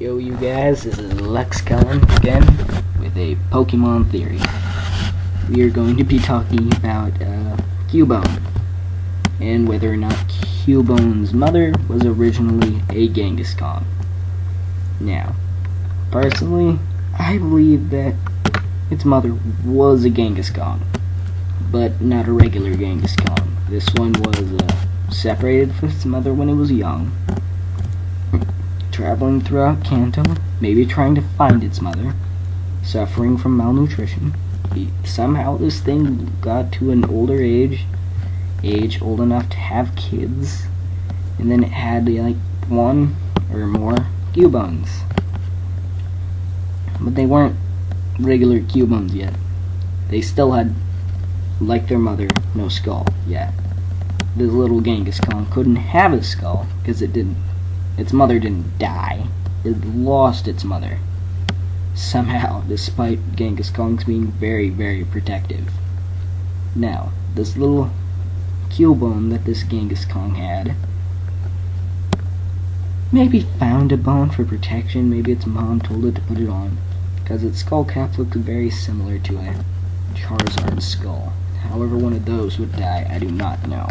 Yo, you guys, this is Lex Cullen again with a Pokemon theory. We are going to be talking about Cubone and whether or not Cubone's mother was originally a Kangaskhan. Now, personally, I believe that its mother was a Kangaskhan, but not a regular Kangaskhan. This one was separated from its mother when it was young, traveling throughout Kanto, maybe trying to find its mother, suffering from malnutrition. Somehow this thing got to an older age old enough to have kids, and then it had like one or more Cubones. But they weren't regular Cubones yet. They still had, like their mother, no skull yet. This little Kangaskhan couldn't have a skull because its mother didn't die. It lost its mother. Somehow, despite Kangaskhans being very, very protective. Now, this little Cubone that this Kangaskhan had maybe found a bone for protection. Maybe its mom told it to put it on, because its skull cap looked very similar to a Charizard skull. However one of those would die, I do not know.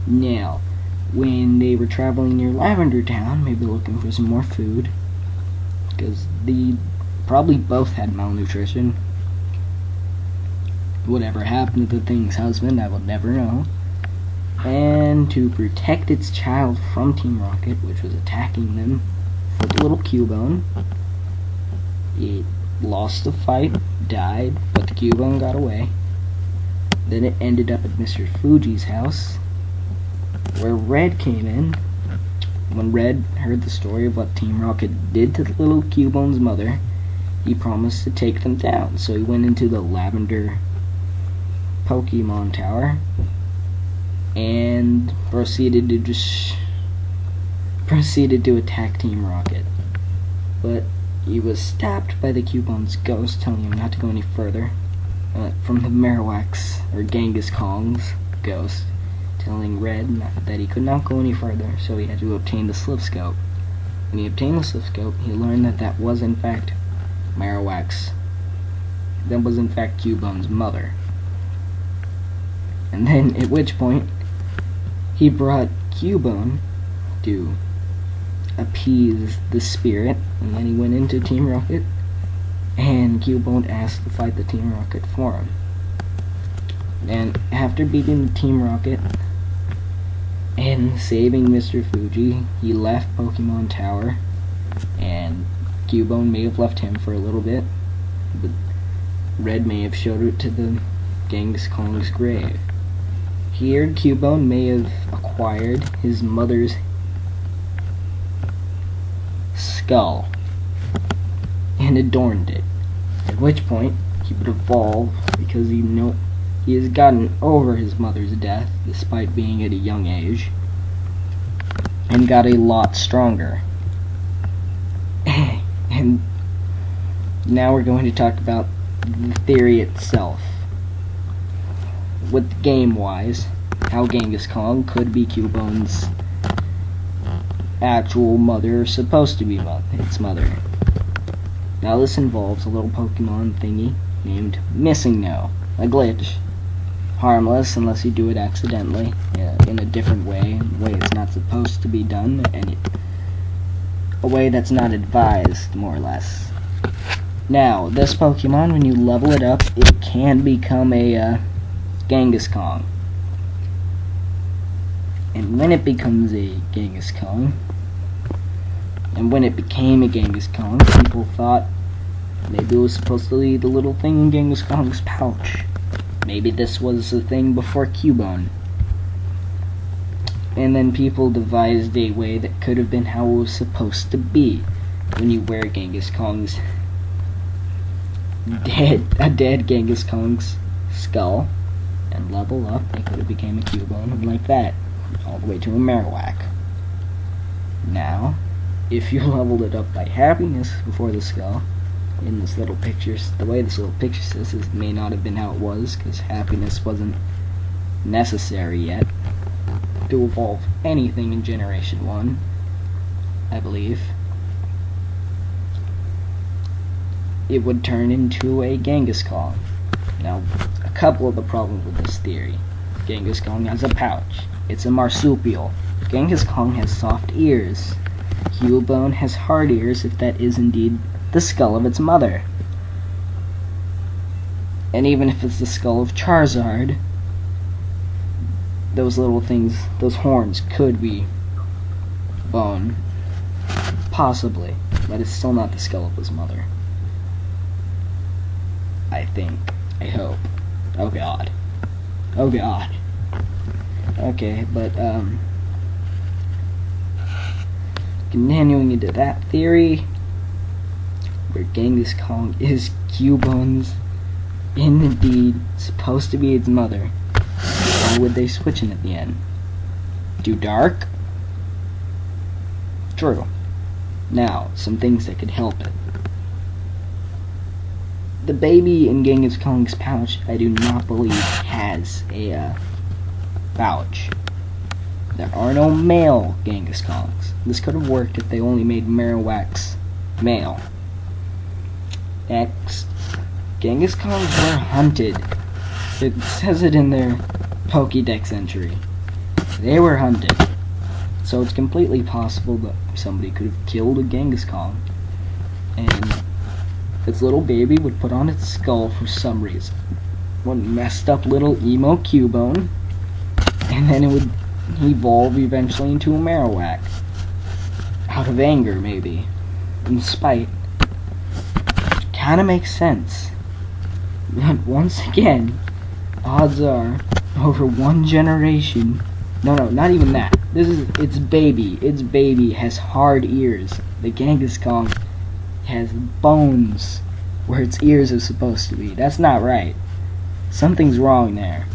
Now, when they were traveling near Lavender Town, maybe looking for some more food, because they probably both had malnutrition. Whatever happened to the thing's husband, I will never know. And to protect its child from Team Rocket, which was attacking them for the little Cubone, it lost the fight, died, but the Cubone got away. Then it ended up at Mr. Fuji's house, where Red came in. When Red heard the story of what Team Rocket did to the little Cubone's mother, he promised to take them down. So he went into the Lavender Pokemon Tower and proceeded to attack Team Rocket. But he was stopped by the Cubone's ghost, telling him not to go any further. From the Marowak's or Kangaskhan's ghost, telling Red that he could not go any further, so he had to obtain the Slipscope. When he obtained the Slipscope, he learned that was in fact Marowak's. That was in fact Cubone's mother. And then, at which point, he brought Cubone to appease the spirit, and then he went into Team Rocket, and Cubone asked to fight the Team Rocket for him. And after beating the Team Rocket and saving Mr. Fuji, he left Pokemon Tower, and Cubone may have left him for a little bit, but Red may have showed it to the Kangaskhan's grave. Here, Cubone may have acquired his mother's skull and adorned it, at which point he would evolve, because he has gotten over his mother's death despite being at a young age, and got a lot stronger. And now we're going to talk about the theory itself. With game-wise, how Kangaskhan could be Cubone's actual mother, or supposed to be its mother. Now this involves a little Pokemon thingy named Missing No, a glitch. Harmless unless you do it accidentally, in a different way, a way it's not supposed to be done, and a way that's not advised, more or less. Now, this Pokemon, when you level it up, it can become a Kangaskhan. And when it becomes a Kangaskhan, and when it became a Kangaskhan, people thought maybe it was supposed to be the little thing in Kangaskhan's pouch. Maybe this was the thing before Cubone. And then people devised a way that could have been how it was supposed to be. When you wear Kangaskhan's dead Kangaskhan's skull and level up, it could have became a Cubone, and like that, all the way to a Marowak. Now, if you leveled it up by happiness before the skull, in this little picture, the way this little picture says, it may not have been how it was, because happiness wasn't necessary yet to evolve anything in Generation 1, I believe. it would turn into a Kangaskhan. Now, a couple of the problems with this theory. Kangaskhan has a pouch. It's a marsupial. Kangaskhan has soft ears. Cubone has hard ears, if that is indeed the skull of its mother. And even if it's the skull of Charizard, those little things, those horns, could be bone. Possibly. But it's still not the skull of his mother. I think. I hope. Oh god. Oh god. Okay, but, continuing into that theory, where Kangaskhan is Cubone's indeed supposed to be its mother, why would they switch in at the end? Too dark? True. Now, some things that could help it. The baby in Kangaskhan's pouch, I do not believe, has a pouch. There are no male Kangaskhans. This could have worked if they only made Marowak's male. Next, Kangaskhans were hunted. It says it in their pokedex entry. They were hunted. So it's completely possible that somebody could have killed a Kangaskhan, and its little baby would put on its skull for some reason. One messed up little emo Cubone, and then it would evolve eventually into a Marowak. Out of anger, maybe. In spite. Kinda makes sense. But once again, odds are, over one generation... No, not even that. This is its baby. Its baby has hard ears. The Kangaskhan has bones where its ears are supposed to be. That's not right. Something's wrong there.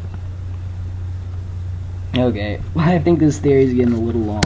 Okay, well, I think this theory is getting a little long.